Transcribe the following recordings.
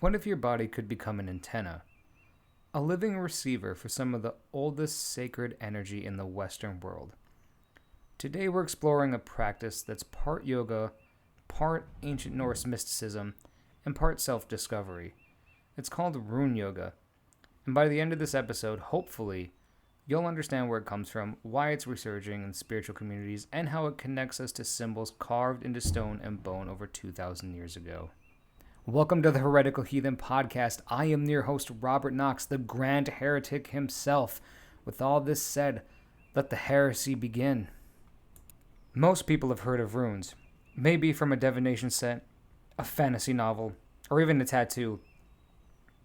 What if your body could become an antenna? A living receiver for some of the oldest sacred energy in the Western world. Today we're exploring a practice that's part yoga, part ancient Norse mysticism, and part self-discovery. It's called Rune Yoga. And by the end of this episode, hopefully, you'll understand where it comes from, why it's resurging in spiritual communities, and how it connects us to symbols carved into stone and bone over 2,000 years ago. Welcome to the Heretical Heathen Podcast. I am your host, Robert Knox, the Grand Heretic himself. With all this said, let the heresy begin. Most people have heard of runes, maybe from a divination set, a fantasy novel, or even a tattoo.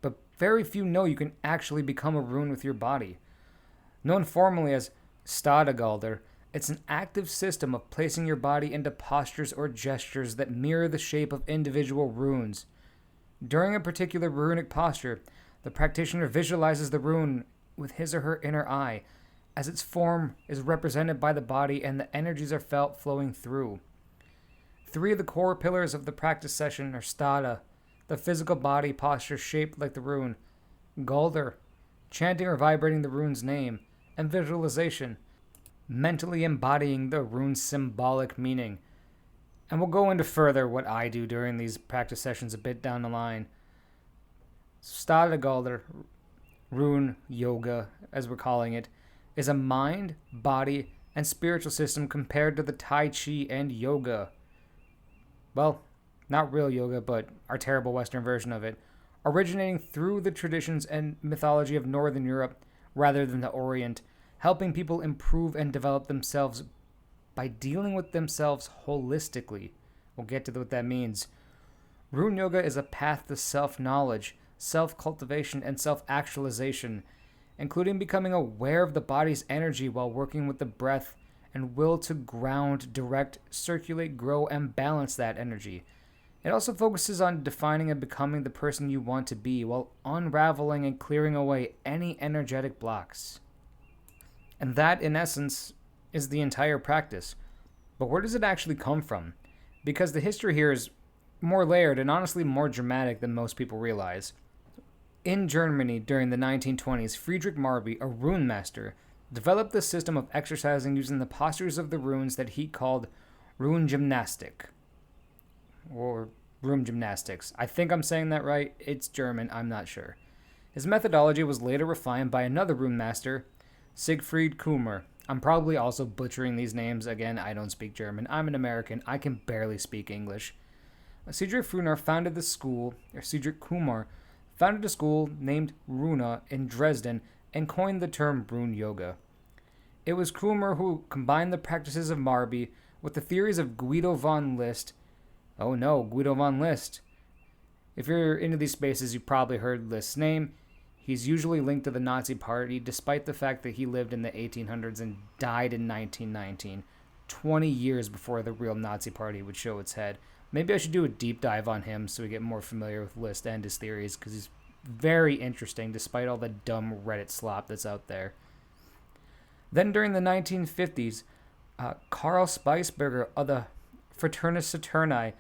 But very few know you can actually become a rune with your body. Known formally as stadha, it's an active system of placing your body into postures or gestures that mirror the shape of individual runes. During a particular runic posture, the practitioner visualizes the rune with his or her inner eye, as its form is represented by the body and the energies are felt flowing through. 3 of the core pillars of the practice session are stadha, the physical body posture shaped like the rune, galdr, chanting or vibrating the rune's name, and visualization, mentally embodying the rune's symbolic meaning. And we'll go into further what I do during these practice sessions a bit down the line. Stadha, Rune Yoga, as we're calling it, is a mind, body, and spiritual system compared to the Tai Chi and yoga. Well, not real yoga, but our terrible Western version of it, originating through the traditions and mythology of Northern Europe rather than the Orient, helping people improve and develop themselves by dealing with themselves holistically. We'll get to what that means. Rune Yoga is a path to self-knowledge, self-cultivation, and self-actualization, including becoming aware of the body's energy while working with the breath and will to ground, direct, circulate, grow, and balance that energy. It also focuses on defining and becoming the person you want to be while unraveling and clearing away any energetic blocks. And that, in essence, is the entire practice. But where does it actually come from? Because the history here is more layered and honestly more dramatic than most people realize. In Germany during the 1920s, Friedrich Marby, a rune master, developed the system of exercising using the postures of the runes that he called rune gymnastic. Or room gymnastics. I think I'm saying that right. It's German, I'm not sure. His methodology was later refined by another rune master, Siegfried Kummer. I'm probably also butchering these names. Again, I don't speak German. I'm an American. I can barely speak English. Friedrich Kummer founded a school named Rune in Dresden and coined the term Rune Yoga. It was Kummer who combined the practices of Marby with the theories of Guido von List. Oh no, Guido von List. If you're into these spaces, you've probably heard List's name. He's usually linked to the Nazi Party, despite the fact that he lived in the 1800s and died in 1919, 20 years before the real Nazi Party would show its head. Maybe I should do a deep dive on him so we get more familiar with List and his theories, because he's very interesting, despite all the dumb Reddit slop that's out there. Then during the 1950s, Karl Speisberger of the Fraternus Saturni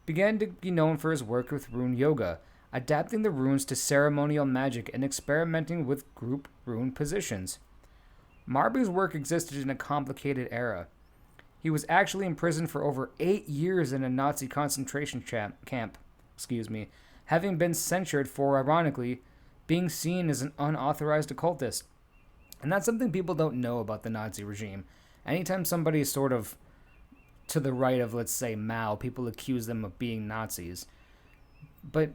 began to be known for his work with Rune Yoga, adapting the runes to ceremonial magic and experimenting with group rune positions. Marby's work existed in a complicated era. He was actually imprisoned for over 8 years in a Nazi concentration camp, having been censured for, ironically, being seen as an unauthorized occultist. And that's something people don't know about the Nazi regime. Anytime somebody is sort of to the right of, let's say, Mao, people accuse them of being Nazis. But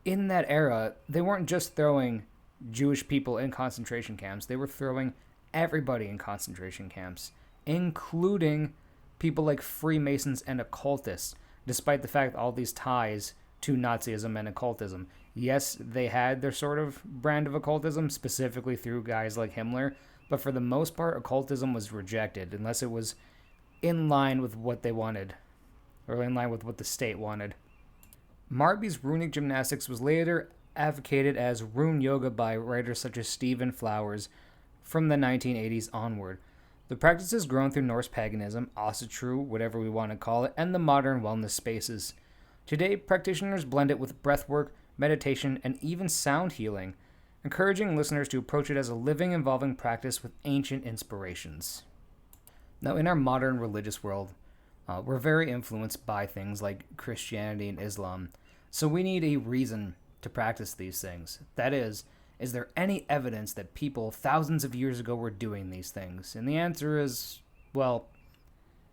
in that era, they weren't just throwing Jewish people in concentration camps. They were throwing everybody in concentration camps, including people like Freemasons and occultists, despite the fact all these ties to Nazism and occultism. Yes, they had their sort of brand of occultism, specifically through guys like Himmler, but for the most part, occultism was rejected, unless it was in line with what they wanted, or in line with what the state wanted. Marby's runic gymnastics was later advocated as Rune Yoga by writers such as Stephen Flowers from the 1980s onward. The practice has grown through Norse paganism, Asatru, whatever we want to call it, and the modern wellness spaces. Today, practitioners blend it with breathwork, meditation, and even sound healing, encouraging listeners to approach it as a living, evolving practice with ancient inspirations. Now, in our modern religious world, we're very influenced by things like Christianity and Islam, so we need a reason to practice these things. That is there any evidence that people thousands of years ago were doing these things? And the answer is, well,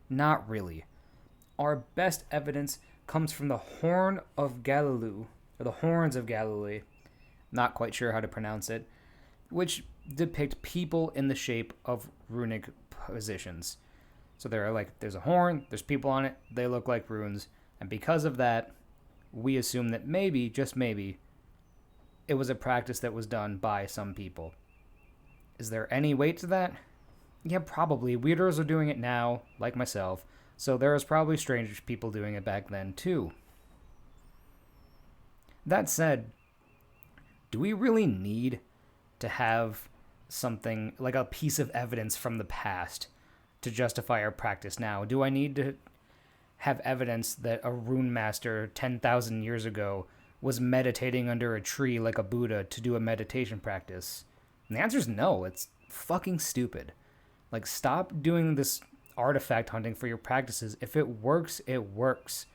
not really. Our best evidence comes from the Horn of Galilee, or the Horns of Galilee, not quite sure how to pronounce it, which depict people in the shape of runic positions. So there's a horn, there's people on it, they look like runes, and because of that, we assume that maybe, just maybe, it was a practice that was done by some people. Is there any weight to that? Yeah, probably. Weirdos are doing it now, like myself, so there was probably strange people doing it back then too. That said, do we really need to have something like a piece of evidence from the past to justify our practice now? Do I need to have evidence that a rune master 10,000 years ago was meditating under a tree like a Buddha to do a meditation practice? And the answer is no. It's fucking stupid. Like, stop doing this artifact hunting for your practices. If it works, it works.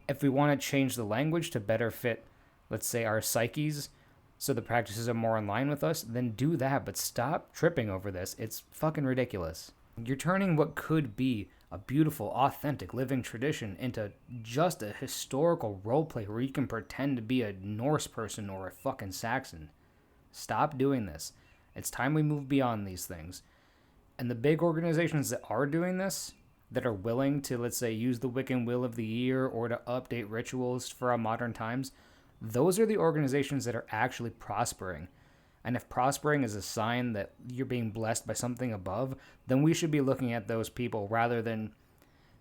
If we want to change the language to better fit, let's say, our psyches, so the practices are more in line with us, then do that. But stop tripping over this. It's fucking ridiculous. You're turning what could be a beautiful, authentic, living tradition into just a historical roleplay where you can pretend to be a Norse person or a fucking Saxon. Stop doing this. It's time we move beyond these things. And the big organizations that are doing this, that are willing to, let's say, use the Wiccan Wheel of the Year or to update rituals for our modern times, those are the organizations that are actually prospering. And if prospering is a sign that you're being blessed by something above, then we should be looking at those people rather than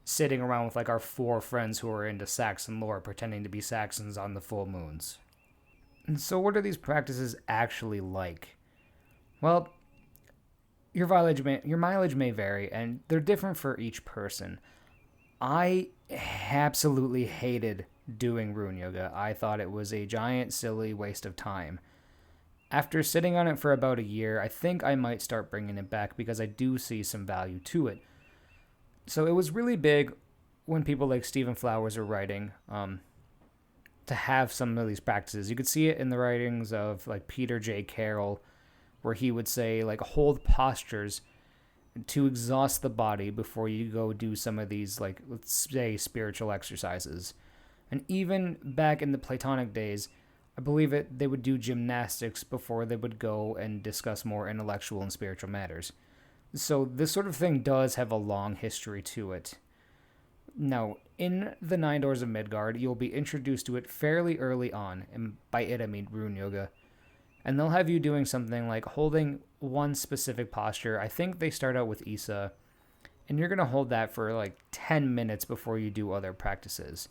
sitting around with like our 4 friends who are into Saxon lore pretending to be Saxons on the full moons. And so what are these practices actually like? Well, your mileage may vary, and they're different for each person. I absolutely hated doing rune yoga. I thought it was a giant, silly waste of time. After sitting on it for about a year, I think I might start bringing it back because I do see some value to it. So it was really big when people like Stephen Flowers were writing to have some of these practices. You could see it in the writings of like Peter J. Carroll, where he would say like hold postures to exhaust the body before you go do some of these, like, let's say, spiritual exercises. And even back in the Platonic days, I believe they would do gymnastics before they would go and discuss more intellectual and spiritual matters. So this sort of thing does have a long history to it. Now, in the 9 Doors of Midgard, you'll be introduced to it fairly early on, and by it I mean Rune Yoga. And they'll have you doing something like holding one specific posture. I think they start out with Isa, and you're going to hold that for like 10 minutes before you do other practices.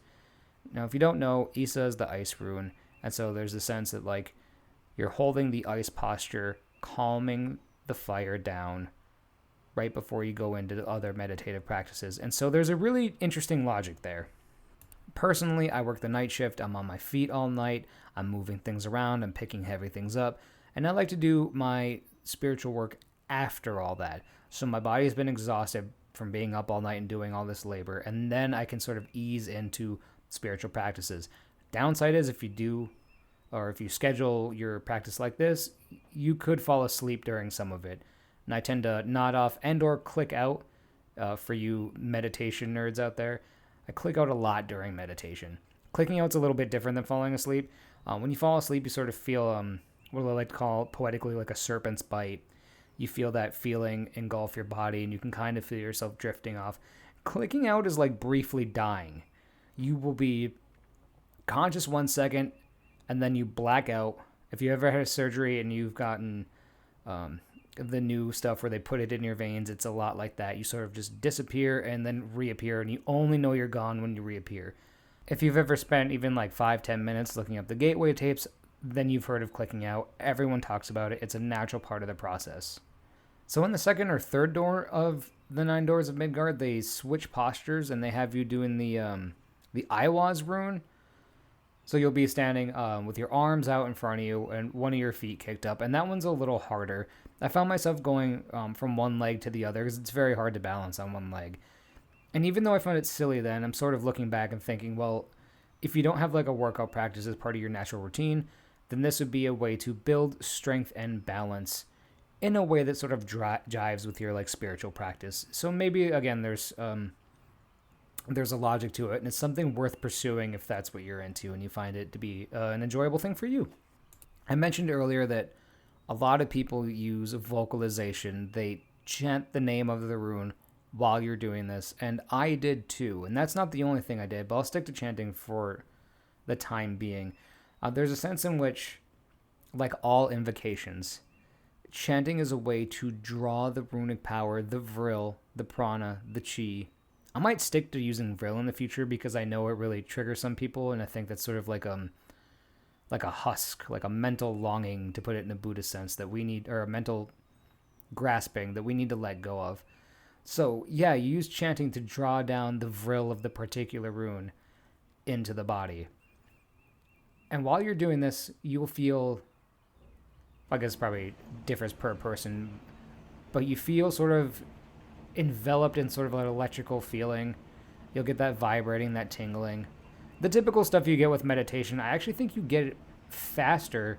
Now, if you don't know, Isa is the ice rune. And so there's a sense that, like, you're holding the ice posture, calming the fire down right before you go into other meditative practices. And so there's a really interesting logic there. Personally, I work the night shift. I'm on my feet all night. I'm moving things around. I'm picking heavy things up. And I like to do my spiritual work after all that. So my body's been exhausted from being up all night and doing all this labor. And then I can sort of ease into spiritual practices. Downside is if you schedule your practice like this, you could fall asleep during some of it. And I tend to nod off and or click out for you meditation nerds out there. I click out a lot during meditation. Clicking out's a little bit different than falling asleep. When you fall asleep, you sort of feel what I like to call poetically like a serpent's bite. You feel that feeling engulf your body, and you can kind of feel yourself drifting off. Clicking out is like briefly dying. You will be conscious 1 second, and then you black out. If you ever had surgery and you've gotten the new stuff where they put it in your veins, it's a lot like that. You sort of just disappear and then reappear, and you only know you're gone when you reappear. If you've ever spent even like 5-10 minutes looking up the gateway tapes, then you've heard of clicking out. Everyone talks about it. It's a natural part of the process. So in the second or third door of the 9 Doors of Midgard, they switch postures, and they have you doing the Iwaz rune, So you'll be standing with your arms out in front of you and one of your feet kicked up, and that one's a little harder. I found myself going from one leg to the other because it's very hard to balance on one leg. And even though I found it silly then, I'm sort of looking back and thinking, well, if you don't have like a workout practice as part of your natural routine, then this would be a way to build strength and balance in a way that sort of jives with your like spiritual practice. So maybe again, there's a logic to it, and it's something worth pursuing if that's what you're into and you find it to be an enjoyable thing for you. I mentioned earlier that a lot of people use vocalization. They chant the name of the rune while you're doing this, and I did too. And that's not the only thing I did, but I'll stick to chanting for the time being. There's a sense in which, like all invocations, chanting is a way to draw the runic power, the vril, the prana, the chi. I might stick to using vril in the future because I know it really triggers some people, and I think that's sort of like a husk, like a mental longing, to put it in a Buddhist sense, that we need, or a mental grasping that we need to let go of. So yeah, you use chanting to draw down the vril of the particular rune into the body. And while you're doing this, you'll feel, I guess probably differs per person, but you feel sort of enveloped in sort of an electrical feeling. You'll get that vibrating, that tingling. The typical stuff you get with meditation, I actually think you get it faster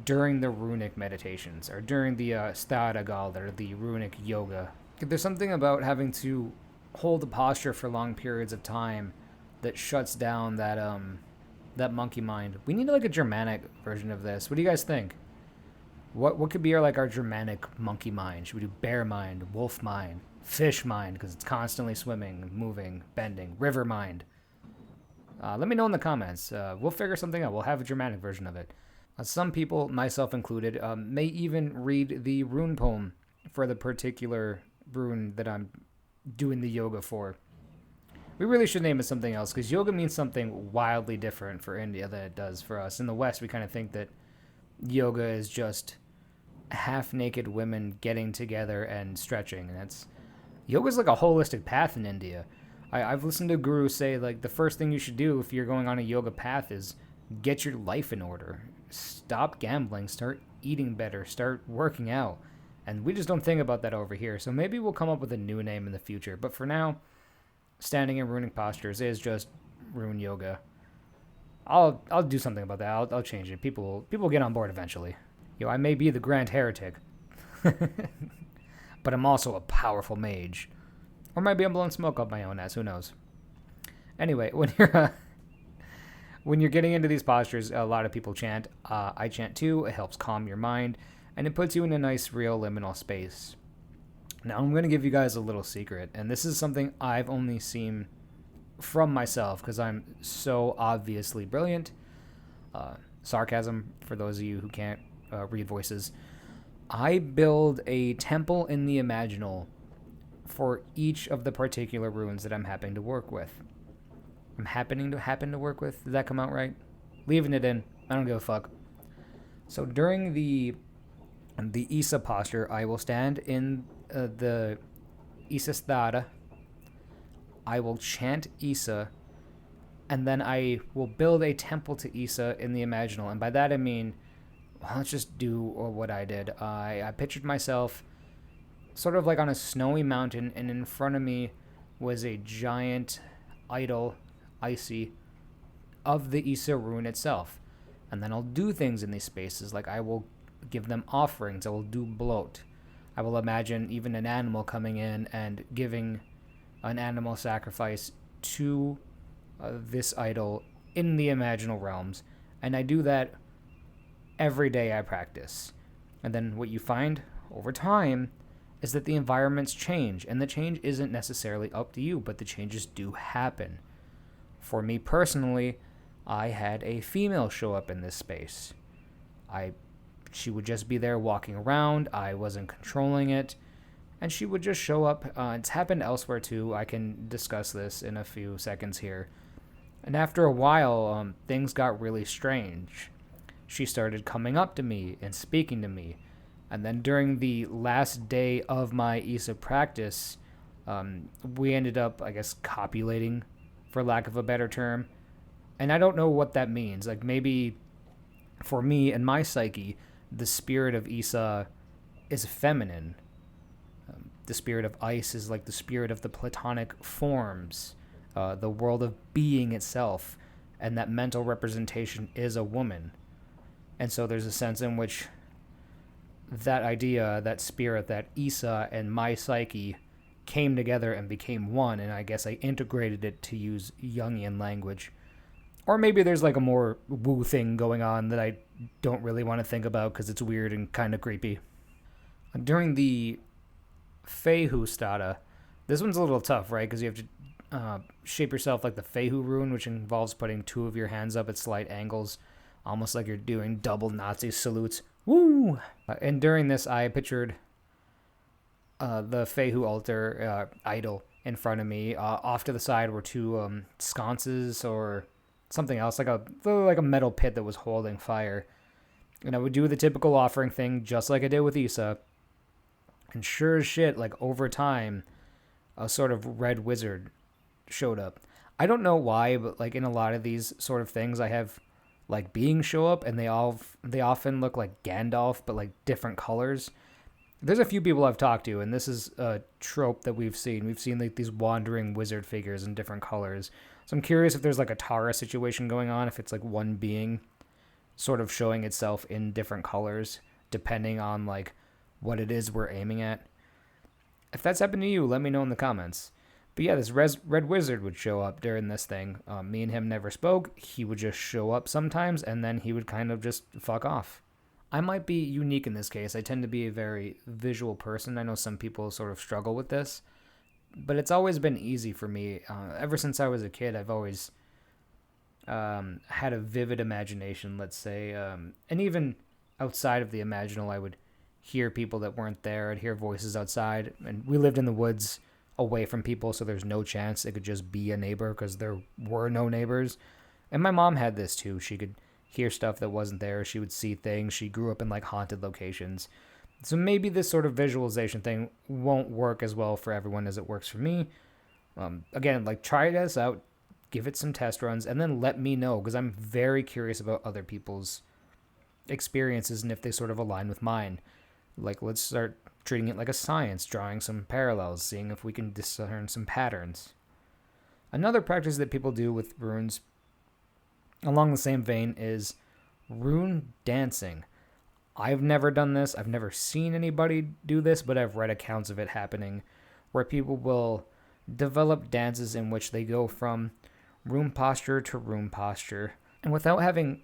during the runic meditations, or during the stadha, or the runic yoga. There's something about having to hold a posture for long periods of time that shuts down that monkey mind. We need like a Germanic version of this. What do you guys think? What could be our Germanic monkey mind? Should we do bear mind, wolf mind, fish mind, because it's constantly swimming, moving, bending, river mind? Let me know in the comments. We'll figure something out. We'll have a Germanic version of it. Some people, myself included, may even read the rune poem for the particular rune that I'm doing the yoga for. We really should name it something else, because yoga means something wildly different for India than it does for us. In the West, we kind of think that yoga is just half-naked women getting together and stretching, and yoga's like a holistic path in India. I've listened to gurus say, like, the first thing you should do if you're going on a yoga path is get your life in order. Stop gambling, start eating better, start working out. And we just don't think about that over here. So maybe we'll come up with a new name in the future. But for now, standing in runic postures is just rune yoga. I'll do something about that. I'll change it. People will get on board eventually. I may be the grand heretic, but I'm also a powerful mage. Or maybe I'm blowing smoke up my own ass. Who knows? Anyway, when you're getting into these postures, a lot of people chant. I chant too. It helps calm your mind, and it puts you in a nice, real liminal space. Now, I'm going to give you guys a little secret, and this is something I've only seen from myself because I'm so obviously brilliant. Sarcasm for those of you who can't read voices. I build a temple in the imaginal for each of the particular runes that I'm happening to work with. I'm happening to work with. Did that come out right? Leaving it in. I don't give a fuck. So during the Isa posture, I will stand in the Isa stadha. I will chant Isa, and then I will build a temple to Isa in the imaginal. And by that I mean, let's just do what I did. I pictured myself sort of like on a snowy mountain, and in front of me was a giant idol, icy, of the Isa rune itself. And then I'll do things in these spaces, like I will give them offerings. I will do bloat. I will imagine even an animal coming in and giving an animal sacrifice to this idol in the imaginal realms. And I do that every day I practice. And then what you find over time is that the environments change, and the change isn't necessarily up to you, but the changes do happen. For me personally, I had a female show up in this space. She would just be there walking around. I wasn't controlling it, and she would just show up. It's happened elsewhere too. I can discuss this in a few seconds here. And after a while, things got really strange. She started coming up to me and speaking to me. And then during the last day of my Isa practice, we ended up, I guess, copulating, for lack of a better term. And I don't know what that means. Like maybe for me and my psyche, the spirit of Isa is feminine. The spirit of ice is like the spirit of the Platonic forms, the world of being itself, and that mental representation is a woman. And so there's a sense in which that idea, that spirit, that Isa and my psyche came together and became one, and I guess I integrated it to use Jungian language. Or maybe there's like a more woo thing going on that I don't really want to think about because it's weird and kind of creepy. During the Fehu stadha, this one's a little tough, right? Because you have to shape yourself like the Fehu rune, which involves putting two of your hands up at slight angles, almost like you're doing double Nazi salutes. Woo! And during this, I pictured the Fehu altar idol in front of me. Off to the side were two sconces or something else, like a metal pit that was holding fire. And I would do the typical offering thing, just like I did with Isa. And sure as shit, like over time, a sort of red wizard showed up. I don't know why, but like in a lot of these sort of things, I have like beings show up, and they often look like Gandalf, but like different colors. There's a few people I've talked to, and this is a trope that we've seen. We've seen like these wandering wizard figures in different colors. So I'm curious if there's like a Tara situation going on, if it's like one being sort of showing itself in different colors, depending on like what it is we're aiming at. If that's happened to you, let me know in the comments. But yeah, this red wizard would show up during this thing. Me and him never spoke. He would just show up sometimes, and then he would kind of just fuck off. I might be unique in this case. I tend to be a very visual person. I know some people sort of struggle with this, but it's always been easy for me. Ever since I was a kid, I've always had a vivid imagination, let's say. And even outside of the imaginal, I would hear people that weren't there. I'd hear voices outside. And we lived in the woods away from people, so there's no chance it could just be a neighbor because there were no neighbors. And my mom had this too. She could hear stuff that wasn't there. She would see things. She grew up in like haunted locations. So maybe this sort of visualization thing won't work as well for everyone as it works for me. Again, like try this out, give it some test runs, and then let me know because I'm very curious about other people's experiences and if they sort of align with mine. Like let's start treating it like a science, drawing some parallels, seeing if we can discern some patterns. Another practice that people do with runes along the same vein is rune dancing. I've never done this. I've never seen anybody do this, but I've read accounts of it happening where people will develop dances in which they go from rune posture to rune posture. And without having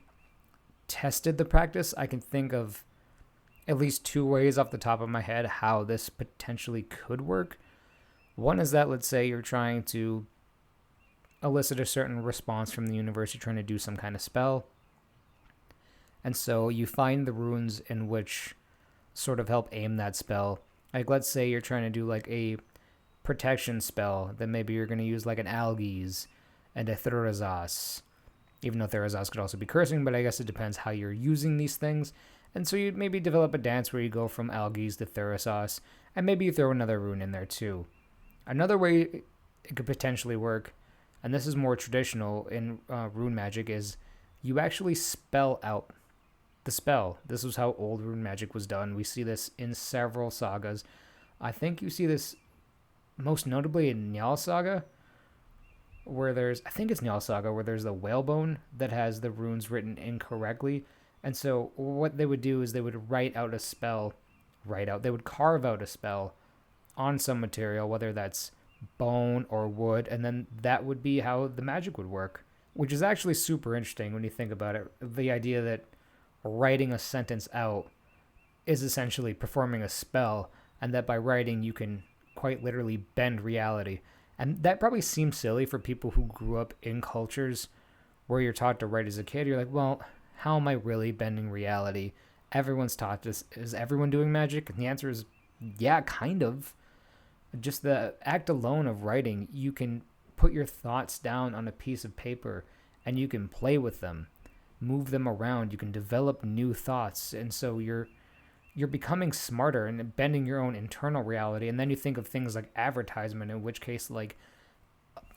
tested the practice, I can think of at least two ways off the top of my head how this potentially could work. One is that, let's say you're trying to elicit a certain response from the universe, you're trying to do some kind of spell. And so you find the runes in which sort of help aim that spell. Like let's say you're trying to do like a protection spell, then maybe you're going to use like an algiz and a thurazas. Even though thurazas could also be cursing, but I guess it depends how you're using these things. And so you maybe develop a dance where you go from algiz to thurazas, and maybe you throw another rune in there too. Another way it could potentially work, and this is more traditional in rune magic, is you actually spell out the spell. This was how old rune magic was done. We see this in several sagas. I think you see this most notably in Njal Saga, where there's the whalebone that has the runes written incorrectly. And so what they would do is they would they would carve out a spell on some material, whether that's bone or wood, and then that would be how the magic would work, which is actually super interesting when you think about it. The idea that writing a sentence out is essentially performing a spell, and that by writing you can quite literally bend reality. And that probably seems silly for people who grew up in cultures where you're taught to write as a kid. You're like, well, how am I really bending reality? Everyone's taught this. Is everyone doing magic? And the answer is, yeah, kind of. Just the act alone of writing, you can put your thoughts down on a piece of paper and you can play with them, move them around. You can develop new thoughts. And so you're becoming smarter and bending your own internal reality. And then you think of things like advertisement, in which case like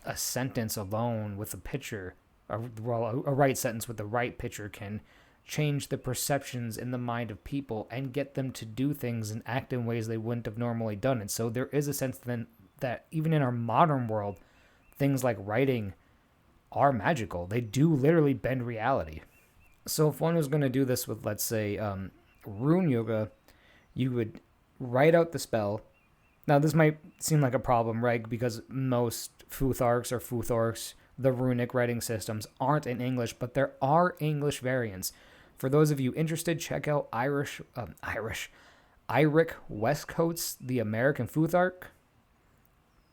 a sentence alone with a picture a right sentence with the right picture can change the perceptions in the mind of people and get them to do things and act in ways they wouldn't have normally done. And so there is a sense then that even in our modern world, things like writing are magical. They do literally bend reality. So if one was going to do this with, let's say, rune yoga, you would write out the spell. Now, this might seem like a problem, right? Because most Futharks, the runic writing systems, aren't in English, but there are English variants. For those of you interested, check out Iric Westcoat's The American Futhark.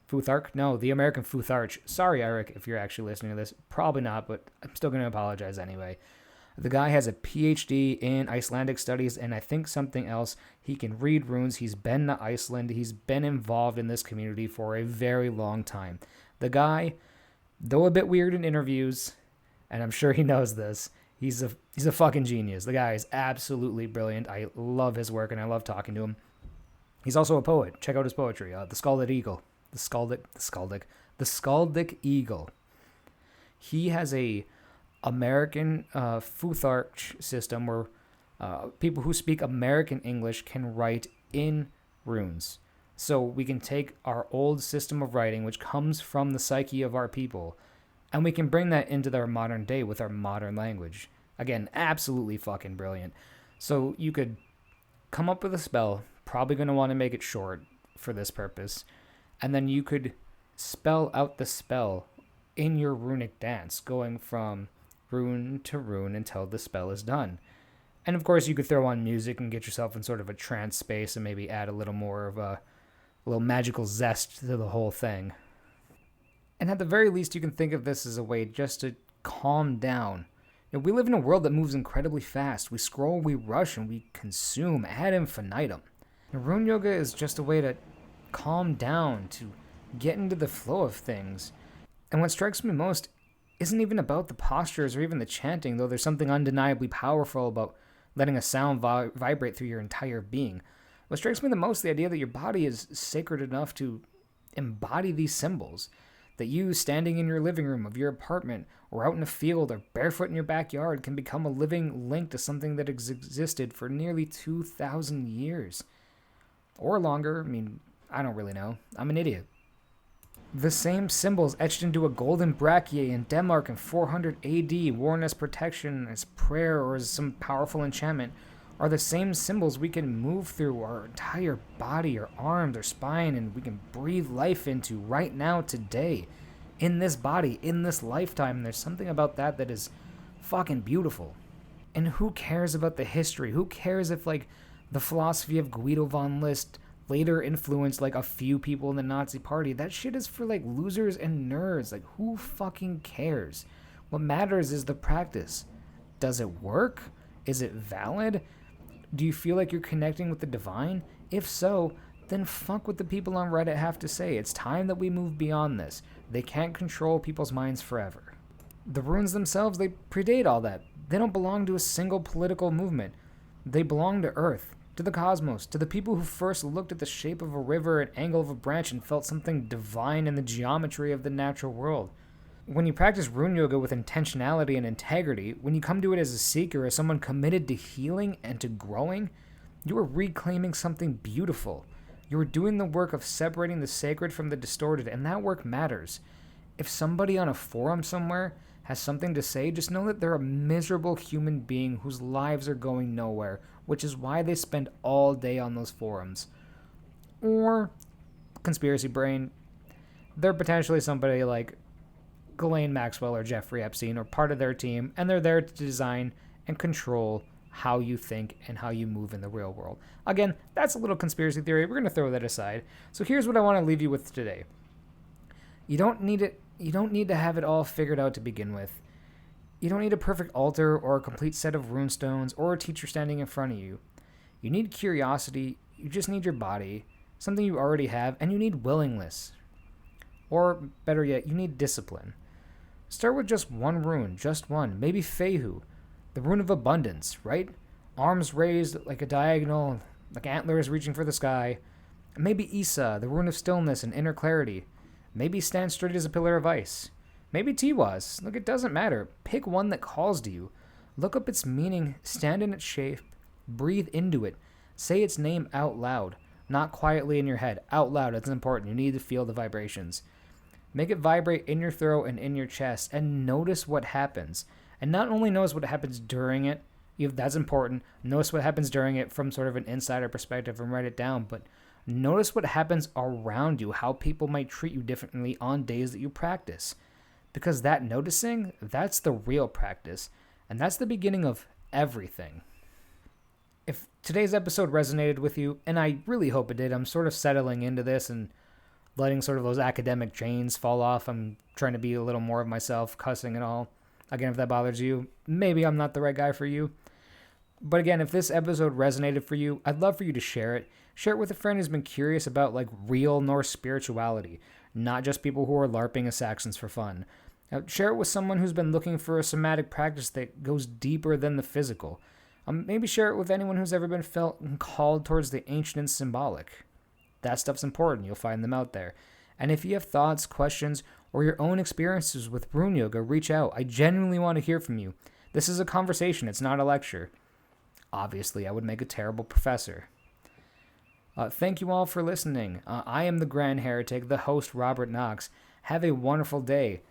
The American Futhark. Sorry, Eric, if you're actually listening to this. Probably not, but I'm still going to apologize anyway. The guy has a PhD in Icelandic studies and I think something else. He can read runes. He's been to Iceland. He's been involved in this community for a very long time. The guy, though a bit weird in interviews, and I'm sure he knows this, he's a fucking genius. The guy is absolutely brilliant. I love his work and I love talking to him. He's also a poet. Check out his poetry. The Scalded Eagle. The Skaldic Eagle. He has a American Futhark system where people who speak American English can write in runes. So we can take our old system of writing, which comes from the psyche of our people, and we can bring that into our modern day with our modern language. Again, absolutely fucking brilliant. So you could come up with a spell, probably going to want to make it short for this purpose, and then you could spell out the spell in your runic dance, going from rune to rune until the spell is done. And of course, you could throw on music and get yourself in sort of a trance space and maybe add a little more of a little magical zest to the whole thing. And at the very least, you can think of this as a way just to calm down. You know, we live in a world that moves incredibly fast. We scroll, we rush, and we consume ad infinitum. And rune yoga is just a way to calm down, to get into the flow of things. And what strikes me most isn't even about the postures or even the chanting, though there's something undeniably powerful about letting a sound vibrate through your entire being. What strikes me the most is the idea that your body is sacred enough to embody these symbols. That you, standing in your living room of your apartment, or out in a field, or barefoot in your backyard, can become a living link to something that has existed for nearly 2,000 years. Or longer. I mean, I don't really know. I'm an idiot. The same symbols etched into a golden brachiae in Denmark in 400 AD, worn as protection, as prayer, or as some powerful enchantment, are the same symbols we can move through our entire body, our arms, our spine, and we can breathe life into right now, today, in this body, in this lifetime. And there's something about that that is fucking beautiful. And who cares about the history? Who cares if, like, the philosophy of Guido von List later influenced, like, a few people in the Nazi party? That shit is for, like, losers and nerds. Like, who fucking cares? What matters is the practice. Does it work? Is it valid? Do you feel like you're connecting with the divine? If so, then fuck what the people on Reddit have to say. It's time that we move beyond this. They can't control people's minds forever. The runes themselves, they predate all that. They don't belong to a single political movement. They belong to Earth, to the cosmos, to the people who first looked at the shape of a river and angle of a branch and felt something divine in the geometry of the natural world. When you practice rune yoga with intentionality and integrity, when you come to it as a seeker, as someone committed to healing and to growing, you are reclaiming something beautiful. You are doing the work of separating the sacred from the distorted, and that work matters. If somebody on a forum somewhere has something to say, just know that they're a miserable human being whose lives are going nowhere, which is why they spend all day on those forums. Or, conspiracy brain, they're potentially somebody like Ghislaine Maxwell or Jeffrey Epstein or part of their team, and they're there to design and control how you think and how you move in the real world. Again, that's a little conspiracy theory. We're going to throw that aside. So here's what I want to leave you with today. You don't need to have it all figured out to begin with. You don't need a perfect altar or a complete set of rune stones or a teacher standing in front of you. You need curiosity. You just need your body, something you already have, and you need willingness. Or better yet, you need discipline. Start with just one rune, just one, maybe Fehu, the rune of abundance, right? Arms raised like a diagonal, like antlers reaching for the sky. Maybe Isa, the rune of stillness and inner clarity. Maybe stand straight as a pillar of ice. Maybe Tiwaz. Look, it doesn't matter. Pick one that calls to you. Look up its meaning, stand in its shape, breathe into it, say its name out loud, not quietly in your head. Out loud, it's important. You need to feel the vibrations. Make it vibrate in your throat and in your chest, and notice what happens. And not only notice what happens during it, that's important. Notice what happens during it from sort of an insider perspective and write it down, but notice what happens around you, how people might treat you differently on days that you practice. Because that noticing, that's the real practice. And that's the beginning of everything. If today's episode resonated with you, and I really hope it did, I'm sort of settling into this and letting sort of those academic chains fall off. I'm trying to be a little more of myself, cussing and all. Again, if that bothers you, maybe I'm not the right guy for you. But again, if this episode resonated for you, I'd love for you to share it. Share it with a friend who's been curious about like real Norse spirituality, not just people who are LARPing as Saxons for fun. Now, share it with someone who's been looking for a somatic practice that goes deeper than the physical. Maybe share it with anyone who's ever been felt and called towards the ancient and symbolic. That stuff's important. You'll find them out there. And if you have thoughts, questions, or your own experiences with Rune Yoga, reach out. I genuinely want to hear from you. This is a conversation. It's not a lecture. Obviously, I would make a terrible professor. Thank you all for listening. I am the Grand Heretic, the host, Robert Knox. Have a wonderful day.